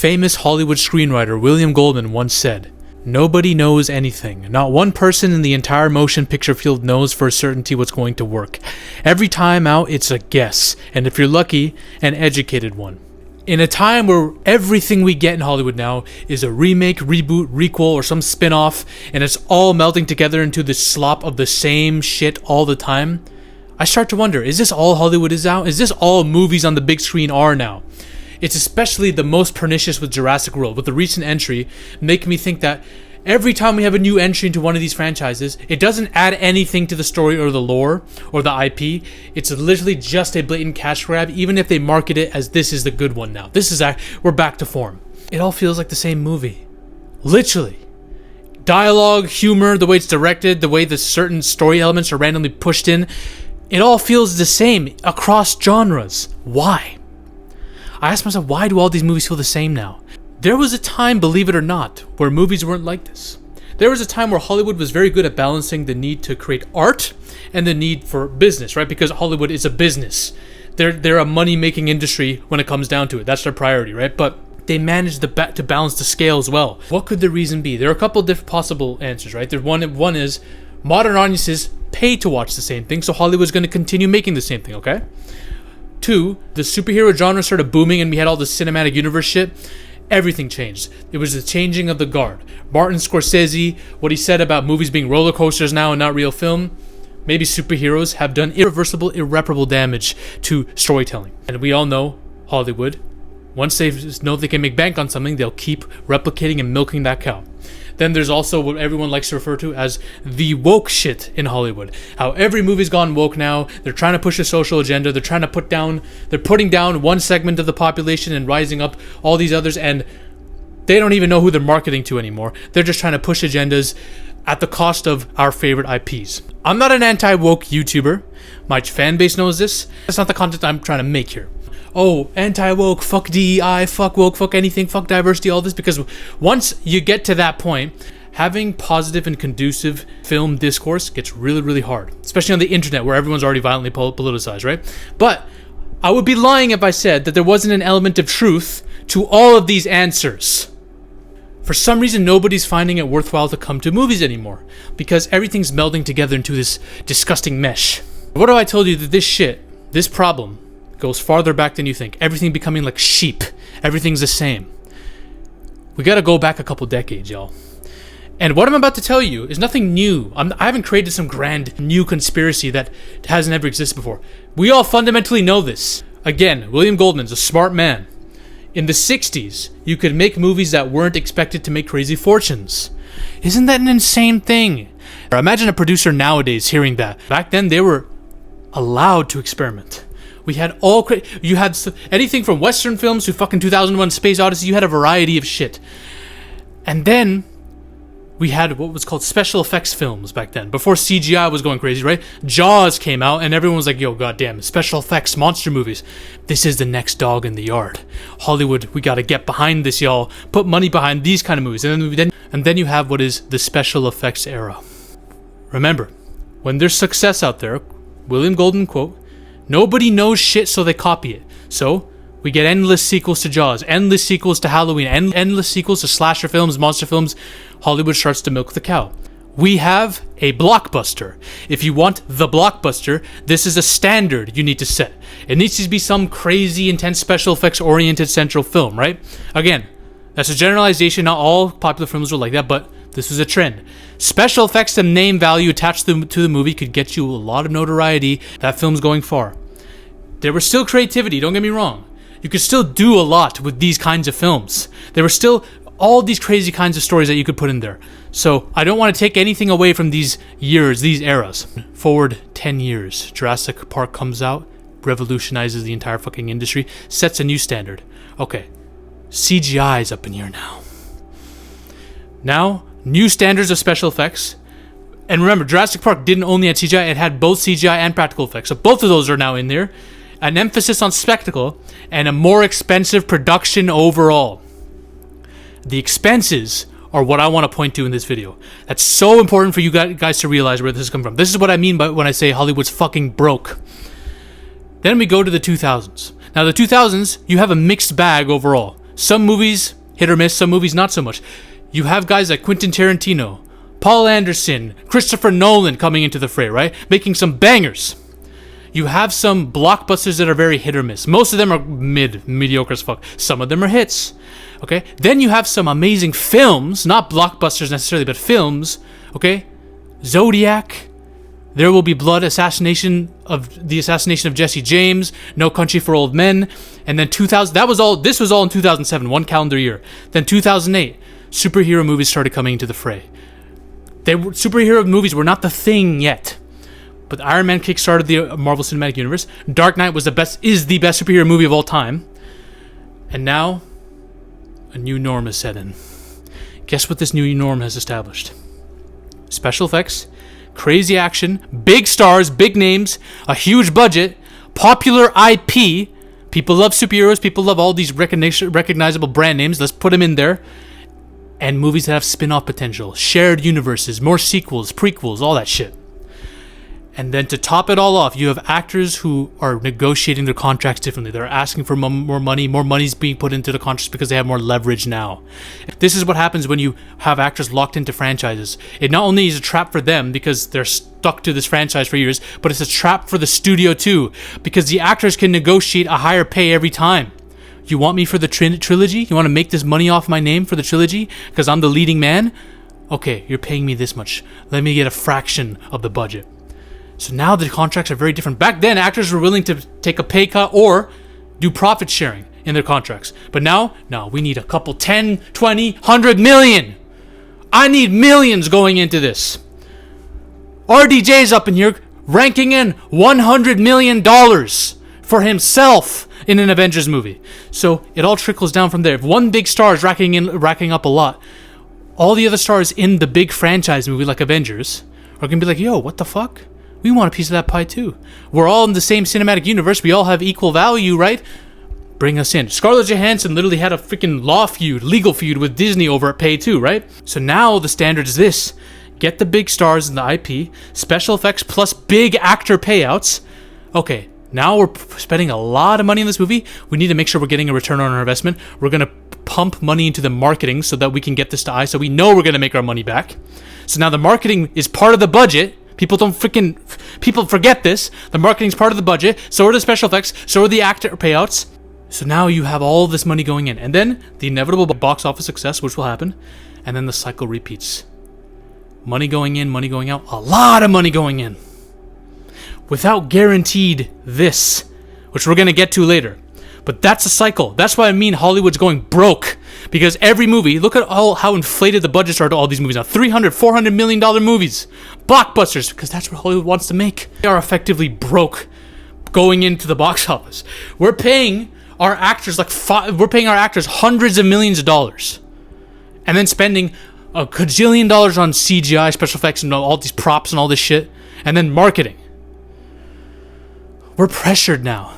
famous Hollywood screenwriter William Goldman once said, "Nobody knows anything. Not one person in the entire motion picture field knows for a certainty what's going to work. Every time out, it's a guess, and if you're lucky, an educated one." In a time where everything we get in Hollywood now is a remake, reboot, requel, or some spin-off, and it's all melting together into the slop of the same shit all the time, I start to wonder, is this all Hollywood is now? Is this all movies on the big screen are now? It's especially the most pernicious with Jurassic World, with the recent entry, making me think that every time we have a new entry into one of these franchises, it doesn't add anything to the story or the lore or the IP. It's literally just a blatant cash grab, even if they market it as this is the good one now. We're back to form. It all feels like the same movie. Literally. Dialogue, humor, the way it's directed, the way the certain story elements are randomly pushed in, it all feels the same across genres. Why? I ask myself, why do all these movies feel the same now? There was a time, believe it or not, where movies weren't like this. There was a time where Hollywood was very good at balancing the need to create art and the need for business, right? Because Hollywood is a business. They're a money-making industry when it comes down to it. That's their priority, right? But they managed to balance the scale as well. What could the reason be? There are a couple of different possible answers, right? One is modern audiences pay to watch the same thing, so Hollywood's going to continue making the same thing, okay? 2, the superhero genre started booming and we had all the cinematic universe shit. Everything changed. It was the changing of the guard. Martin Scorsese, what he said about movies being roller coasters now and not real film, maybe superheroes have done irreparable damage to storytelling. And we all know Hollywood, once they know they can make bank on something, they'll keep replicating and milking that cow. Then there's also what everyone likes to refer to as the woke shit in Hollywood. How every movie's gone woke now. They're trying to push a social agenda. They're putting down one segment of the population and rising up all these others, and they don't even know who they're marketing to anymore. They're just trying to push agendas at the cost of our favorite IPs. I'm not an anti-woke YouTuber. My fan base knows this. That's not the content I'm trying to make here. Oh, anti-woke, fuck DEI, fuck woke, fuck anything, fuck diversity, all this, because once you get to that point, having positive and conducive film discourse gets really, really hard, especially on the internet where everyone's already violently politicized, right? But I would be lying if I said that there wasn't an element of truth to all of these answers. For some reason, nobody's finding it worthwhile to come to movies anymore, because everything's melding together into this disgusting mesh. What if I told you that this problem, goes farther back than you think. Everything becoming like sheep. Everything's the same. We gotta go back a couple decades, y'all. And what I'm about to tell you is nothing new. I haven't created some grand new conspiracy that hasn't ever existed before. We all fundamentally know this. Again, William Goldman's a smart man. In the 60s, you could make movies that weren't expected to make crazy fortunes. Isn't that an insane thing? Or imagine a producer nowadays hearing that. Back then, they were allowed to experiment. We had you had anything from Western films to fucking 2001 Space Odyssey. You had a variety of shit. And then we had what was called special effects films back then, before CGI was going crazy, right? Jaws came out and everyone was like, yo, goddamn, special effects, monster movies. This is the next dog in the yard. Hollywood, we gotta get behind this, y'all. Put money behind these kind of movies. And then you have what is the special effects era. Remember, when there's success out there, William Goldman quote, nobody knows shit, so they copy it. So we get endless sequels to Jaws, endless sequels to Halloween, endless sequels to slasher films, monster films. Hollywood starts to milk the cow. We have a blockbuster. If you want the blockbuster, this is a standard you need to set. It needs to be some crazy, intense, special effects-oriented central film, right? Again, that's a generalization. Not all popular films were like that, but this was a trend. Special effects and name value attached to the movie could get you a lot of notoriety. That film's going far. There was still creativity, don't get me wrong. You could still do a lot with these kinds of films. There were still all these crazy kinds of stories that you could put in there. So I don't want to take anything away from these years, these eras. Forward 10 years, Jurassic Park comes out, revolutionizes the entire fucking industry, sets a new standard. Okay, CGI is up in here now. Now, new standards of special effects. And remember, Jurassic Park didn't only have CGI, it had both CGI and practical effects. So both of those are now in there. An emphasis on spectacle and a more expensive production overall. The expenses are what I want to point to in this video. That's so important for you guys to realize where this is coming from. This is what I mean by when I say Hollywood's fucking broke. Then we go to the 2000s. Now the 2000s, you have a mixed bag overall. Some movies, hit or miss, some movies not so much. You have guys like Quentin Tarantino, Paul Anderson, Christopher Nolan coming into the fray, right? Making some bangers. You have some blockbusters that are very hit or miss. Most of them are mediocre as fuck. Some of them are hits. Okay? Then you have some amazing films, not blockbusters necessarily, but films. Okay? Zodiac, There Will Be Blood, the assassination of Jesse James, No Country for Old Men, and then 2000. This was all in 2007, one calendar year. Then 2008, superhero movies started coming into the fray. Superhero movies were not the thing yet. But Iron Man kickstarted the Marvel Cinematic Universe. Dark Knight is the best superhero movie of all time. And now, a new norm is set in. Guess what this new norm has established? Special effects, crazy action, big stars, big names, a huge budget, popular IP. People love superheroes. People love all these recognizable brand names. Let's put them in there. And movies that have spin-off potential, shared universes, more sequels, prequels, all that shit. And then to top it all off, you have actors who are negotiating their contracts differently. They're asking for more money. More money's being put into the contracts because they have more leverage now. This is what happens when you have actors locked into franchises. It not only is a trap for them because they're stuck to this franchise for years, but it's a trap for the studio too, because the actors can negotiate a higher pay every time. You want me for the trilogy? You want to make this money off my name for the trilogy because I'm the leading man? Okay, you're paying me this much. Let me get a fraction of the budget. So now the contracts are very different. Back then, actors were willing to take a pay cut or do profit sharing in their contracts. But now, no, we need a couple 10, 20, 100 million. I need millions going into this. RDJ's up in here ranking in $100 million for himself in an Avengers movie. So it all trickles down from there. If one big star is racking up a lot, all the other stars in the big franchise movie like Avengers are going to be like, yo, what the fuck? We want a piece of that pie too. We're all in the same cinematic universe. We all have equal value, right? Bring us in. Scarlett Johansson literally had a freaking legal feud with Disney over at Pay 2, right? So now the standard is this. Get the big stars in the IP, special effects plus big actor payouts. Okay, now we're spending a lot of money in this movie. We need to make sure we're getting a return on our investment. We're going to pump money into the marketing so that we can get this to eye, so we know we're going to make our money back. So now the marketing is part of the budget. People forget this. The marketing's part of the budget. So are the special effects. So are the actor payouts. So now you have all this money going in. And then the inevitable box office success, which will happen. And then the cycle repeats. Money going in, money going out. A lot of money going in. Without guaranteed this, which we're going to get to later. But that's a cycle. That's why I mean Hollywood's going broke. Because every movie, look at how inflated the budgets are to all these movies now. $300, $400 million movies. Blockbusters, because that's what Hollywood wants to make. They are effectively broke going into the box office. We're paying our actors hundreds of millions of dollars. And then spending a cajillion dollars on CGI, special effects, and all these props and all this shit. And then marketing. We're pressured now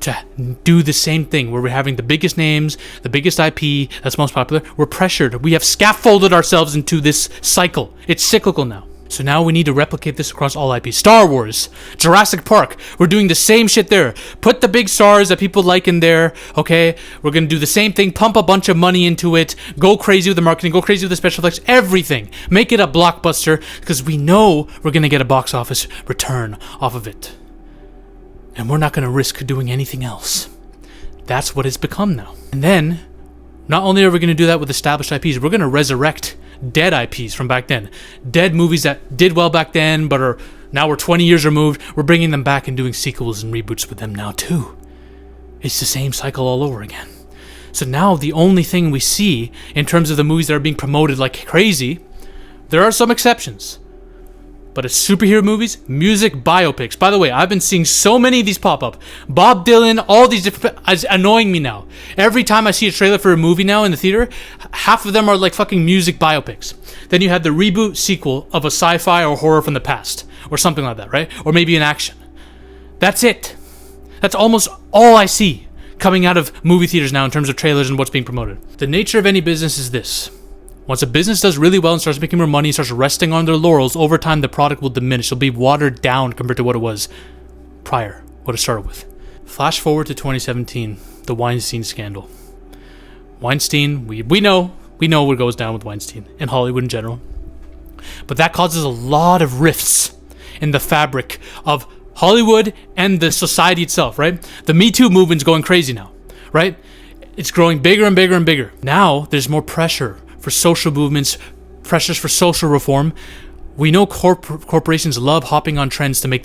to do the same thing where we're having the biggest names, the biggest IP that's most popular. We're pressured. We have scaffolded ourselves into this cycle. It's cyclical now. So now we need to replicate this across all IP. Star Wars, Jurassic Park, we're doing the same shit there. Put the big stars that people like in there, okay? We're going to do the same thing, pump a bunch of money into it, go crazy with the marketing, go crazy with the special effects, everything. Make it a blockbuster because we know we're going to get a box office return off of it. And we're not going to risk doing anything else. That's what it's become now. And then, not only are we going to do that with established IPs, we're going to resurrect dead IPs from back then. Dead movies that did well back then, but are now we're 20 years removed. We're bringing them back and doing sequels and reboots with them now too. It's the same cycle all over again. So now the only thing we see in terms of the movies that are being promoted like crazy, there are some exceptions. But it's superhero movies, music, biopics. By the way, I've been seeing so many of these pop up. Bob Dylan, all these different... It's annoying me now. Every time I see a trailer for a movie now in the theater, half of them are like fucking music biopics. Then you have the reboot sequel of a sci-fi or horror from the past. Or something like that, right? Or maybe an action. That's it. That's almost all I see coming out of movie theaters now in terms of trailers and what's being promoted. The nature of any business is this. Once a business does really well and starts making more money, starts resting on their laurels, over time the product will diminish. It'll be watered down compared to what it was prior, what it started with. Flash forward to 2017, the Weinstein scandal. Weinstein, we know what goes down with Weinstein and Hollywood in general. But that causes a lot of rifts in the fabric of Hollywood and the society itself, right? The Me Too movement's going crazy now, right? It's growing bigger and bigger and bigger. Now there's more pressure for social movements, pressures for social reform. We know corporations love hopping on trends to give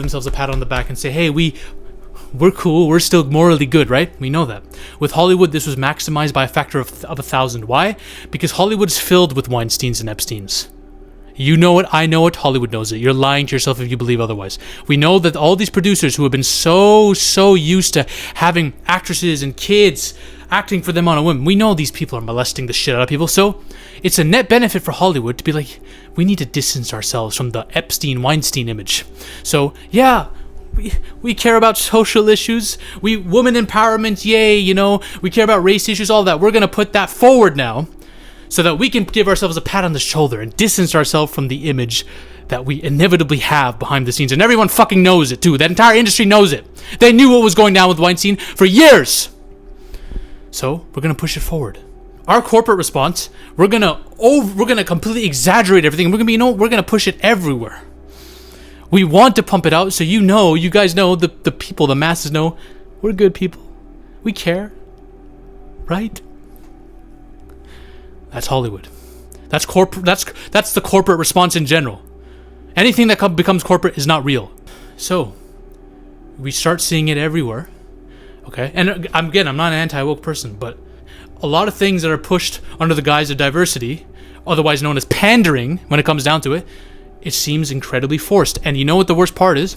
themselves a pat on the back and say, hey, we're cool, we're still morally good, right? We know that. With Hollywood, this was maximized by a factor of 1,000. Why? Because Hollywood's filled with Weinsteins and Epsteins. You know it, I know it, Hollywood knows it. You're lying to yourself if you believe otherwise. We know that all these producers who have been so used to having actresses and kids acting for them on a whim, we know these people are molesting the shit out of people. So it's a net benefit for Hollywood to be like, we need to distance ourselves from the Epstein-Weinstein image. So yeah, we care about social issues. Women empowerment, yay, we care about race issues, all that. We're going to put that forward now so that we can give ourselves a pat on the shoulder and distance ourselves from the image that we inevitably have behind the scenes. And everyone fucking knows it too. That entire industry knows it. They knew what was going down with Weinstein for years. So we're going to push it forward. Our corporate response, we're going to completely exaggerate everything. We're going to push it everywhere. We want to pump it out so you guys know, the people, the masses know, we're good people. We care. Right? That's Hollywood. That's the corporate response in general. Anything that becomes corporate is not real. So, we start seeing it everywhere. Okay? And I'm not an anti-woke person, but a lot of things that are pushed under the guise of diversity, otherwise known as pandering when it comes down to it, it seems incredibly forced. And you know what the worst part is?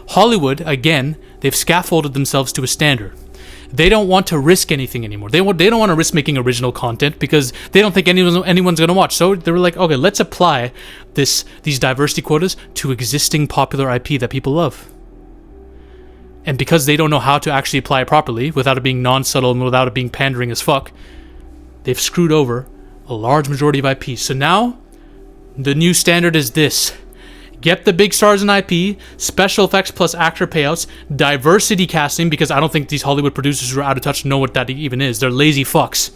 Hollywood, again, they've scaffolded themselves to a standard. They don't want to risk anything anymore. They don't want to risk making original content because they don't think anyone's going to watch. So they were like, okay, let's apply these diversity quotas to existing popular IP that people love. And because they don't know how to actually apply it properly without it being non-subtle and without it being pandering as fuck, they've screwed over a large majority of IP. So now the new standard is this. Get the big stars in IP, special effects plus actor payouts, diversity casting, because I don't think these Hollywood producers who are out of touch know what that even is. They're lazy fucks.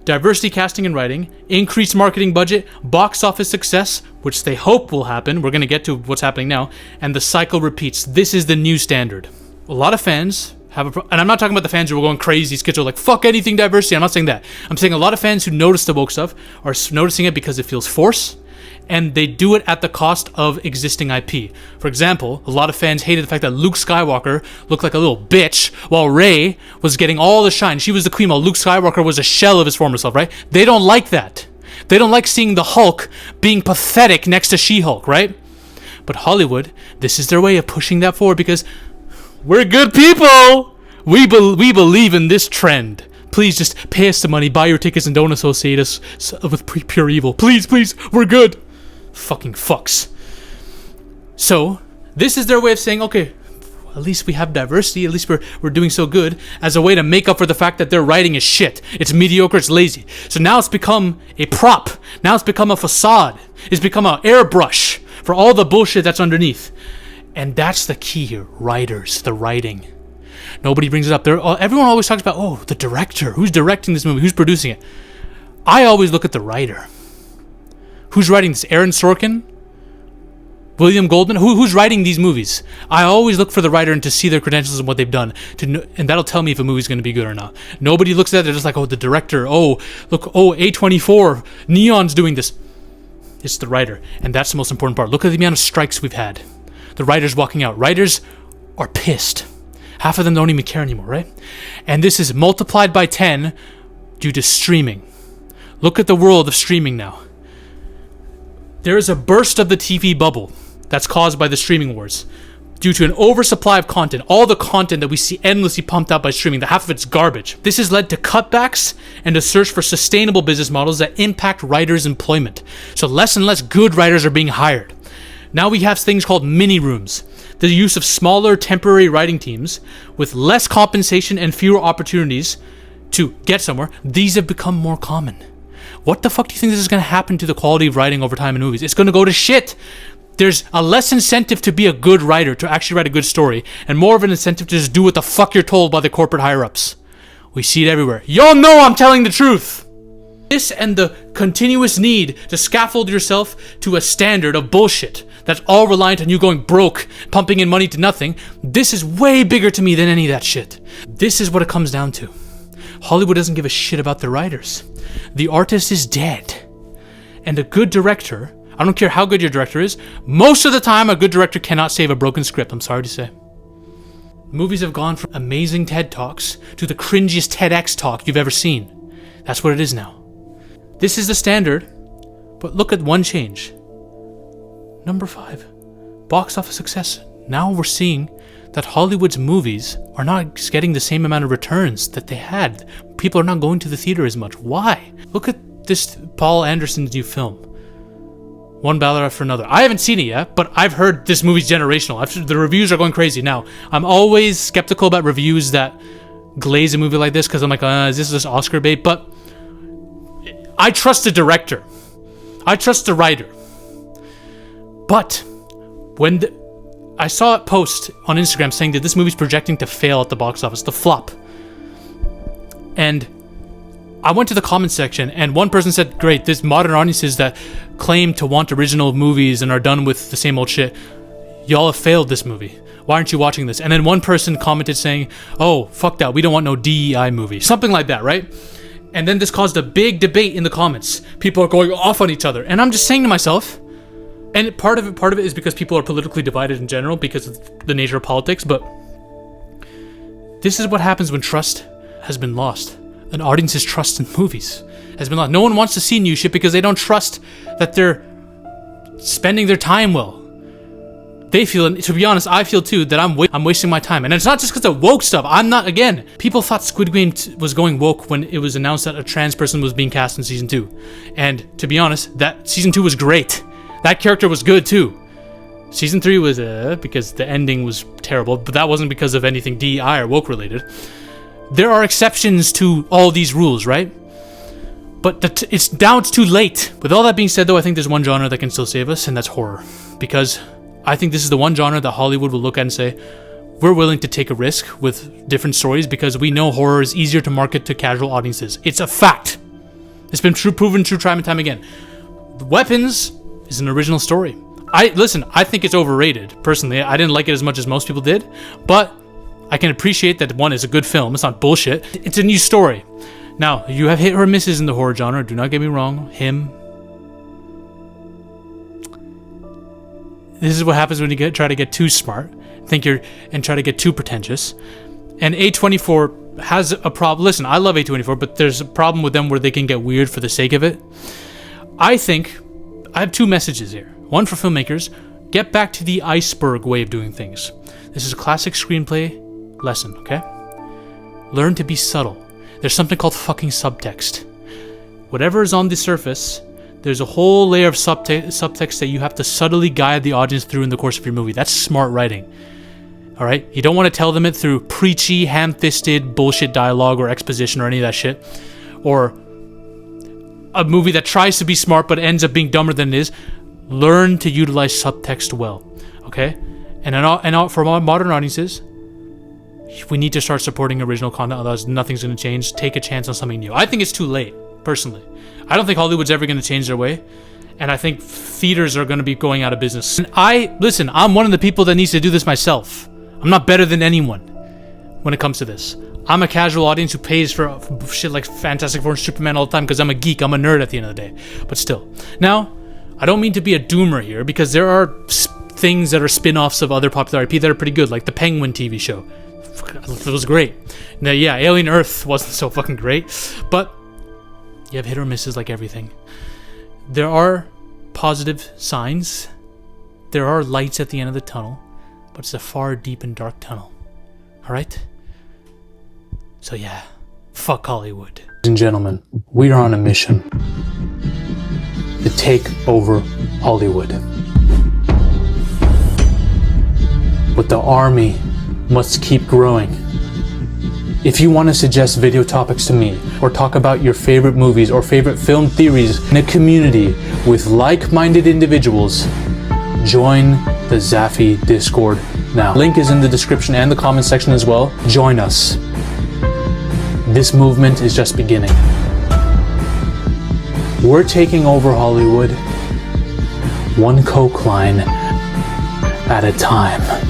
Diversity casting and writing, increased marketing budget, box office success, which they hope will happen. We're going to get to what's happening now. And the cycle repeats. This is the new standard. A lot of fans have and I'm not talking about the fans who are going crazy, schedule like, fuck anything diversity. I'm not saying that. I'm saying a lot of fans who notice the woke stuff are noticing it because it feels forced. And they do it at the cost of existing IP. For example, a lot of fans hated the fact that Luke Skywalker looked like a little bitch while Rey was getting all the shine. She was the queen while Luke Skywalker was a shell of his former self, right? They don't like that. They don't like seeing the Hulk being pathetic next to She-Hulk, right? But Hollywood, this is their way of pushing that forward because we're good people. We believe in this trend. Please just pay us the money, buy your tickets, and don't associate us with pure evil. Please, we're good. Fucking fucks. So this is their way of saying, okay, at least we have diversity, at least we're doing so good, as a way to make up for the fact that their writing is shit. It's mediocre, it's lazy. So now it's become a prop. Now it's become a facade. It's become an airbrush for all the bullshit that's underneath. And that's the key here. Writers, the writing. Nobody brings it up. Everyone always talks about, the director. Who's directing this movie? Who's producing it? I always look at the writer. Who's writing this? Aaron Sorkin? William Goldman? Who's writing these movies? I always look for the writer and to see their credentials and what they've done, and that'll tell me if a movie's going to be good or not. Nobody looks at it. They're just like, the director. Look, A24. Neon's doing this. It's the writer, and that's the most important part. Look at the amount of strikes we've had. The writers walking out. Writers are pissed. Half of them don't even care anymore, right? And this is multiplied by 10 due to streaming. Look at the world of streaming now. There is a burst of the TV bubble that's caused by the streaming wars due to an oversupply of content. All the content that we see endlessly pumped out by streaming, the half of it's garbage. This has led to cutbacks and a search for sustainable business models that impact writers' employment. So less and less good writers are being hired. Now we have things called mini rooms, the use of smaller temporary writing teams with less compensation and fewer opportunities to get somewhere. These have become more common. What the fuck do you think this is going to happen to the quality of writing over time in movies? It's going to go to shit. There's a less incentive to be a good writer, to actually write a good story, and more of an incentive to just do what the fuck you're told by the corporate higher-ups. We see it everywhere. Y'all know I'm telling the truth. This and the continuous need to scaffold yourself to a standard of bullshit that's all reliant on you going broke, pumping in money to nothing, this is way bigger to me than any of that shit. This is what it comes down to. Hollywood doesn't give a shit about the writers. The artist is dead. And a good director, I don't care how good your director is, most of the time a good director cannot save a broken script, I'm sorry to say. Movies have gone from amazing TED Talks to the cringiest TEDx talk you've ever seen. That's what it is now. This is the standard, but look at one change. Number 5, box office success. Now we're seeing that Hollywood's movies are not getting the same amount of returns that they had. People are not going to the theater as much. Why? Look at this Paul Anderson's new film, one ballad after another. I haven't seen it yet, but I've heard this movie's generational. The reviews are going crazy. Now, I'm always skeptical about reviews that glaze a movie like this because I'm like, is this Oscar bait? But I trust the director. I trust the writer. But when I saw a post on Instagram saying that this movie's projecting to fail at the box office, to flop. And I went to the comment section and one person said, great, this modern audiences that claim to want original movies and are done with the same old shit, y'all have failed this movie. Why aren't you watching this? And then one person commented saying, oh, fuck that, we don't want no DEI movie. Something like that, right? And then this caused a big debate in the comments. People are going off on each other. And I'm just saying to myself, and part of it is because people are politically divided in general because of the nature of politics, but this is what happens when trust has been lost. An audience's trust in movies has been lost. No one wants to see new shit because they don't trust that they're spending their time well. They feel, and to be honest, I feel too, that I'm wasting my time. And it's not just because of woke stuff. Again, people thought Squid Game was going woke when it was announced that a trans person was being cast in season 2. And to be honest, that season 2 was great. That character was good too. Season 3 was because the ending was terrible, but that wasn't because of anything DEI or woke related. There are exceptions to all these rules, right? But it's too late. With all that being said, though, I think there's one genre that can still save us, and that's horror. Because I think this is the one genre that Hollywood will look at and say, we're willing to take a risk with different stories because we know horror is easier to market to casual audiences. It's a fact. It's been proven true time and time again. Weapons is an original story. I think it's overrated. Personally, I didn't like it as much as most people did, but I can appreciate that one is a good film. It's not bullshit. It's a new story. Now, you have hit or misses in the horror genre. Do not get me wrong. This is what happens when you try to get too smart, and try to get too pretentious. And A24 has a problem. Listen, I love A24, but there's a problem with them where they can get weird for the sake of it. I think I have 2 messages here. One for filmmakers: get back to the iceberg way of doing things. This is a classic screenplay lesson, okay? Learn to be subtle. There's something called fucking subtext. Whatever is on the surface, there's a whole layer of subtext that you have to subtly guide the audience through in the course of your movie. That's smart writing. Alright? You don't want to tell them it through preachy, ham-fisted bullshit dialogue or exposition or any of that shit. Or a movie that tries to be smart but ends up being dumber than it is. Learn to utilize subtext well. Okay? And for modern audiences, we need to start supporting original content, otherwise nothing's going to change. Take a chance on something new. I think it's too late, personally. I don't think Hollywood's ever going to change their way, and I think theaters are going to be going out of business. And I'm one of the people that needs to do this myself. I'm not better than anyone when it comes to this. I'm a casual audience who pays for shit like Fantastic Four and Superman all the time because I'm a geek, I'm a nerd at the end of the day. But still. Now, I don't mean to be a doomer here, because there are things that are spin-offs of other popular IP that are pretty good, like the Penguin TV show. It was great. Now, yeah, Alien Earth wasn't so fucking great, but you have hit or misses like everything. There are positive signs. There are lights at the end of the tunnel, but it's a far deep and dark tunnel. Alright? So yeah, fuck Hollywood. Ladies and gentlemen, we are on a mission to take over Hollywood. But the army must keep growing. If you want to suggest video topics to me, or talk about your favorite movies or favorite film theories in a community with like-minded individuals, join the Zafy Discord now. Link is in the description and the comment section as well. Join us. This movement is just beginning. We're taking over Hollywood, one coke line at a time.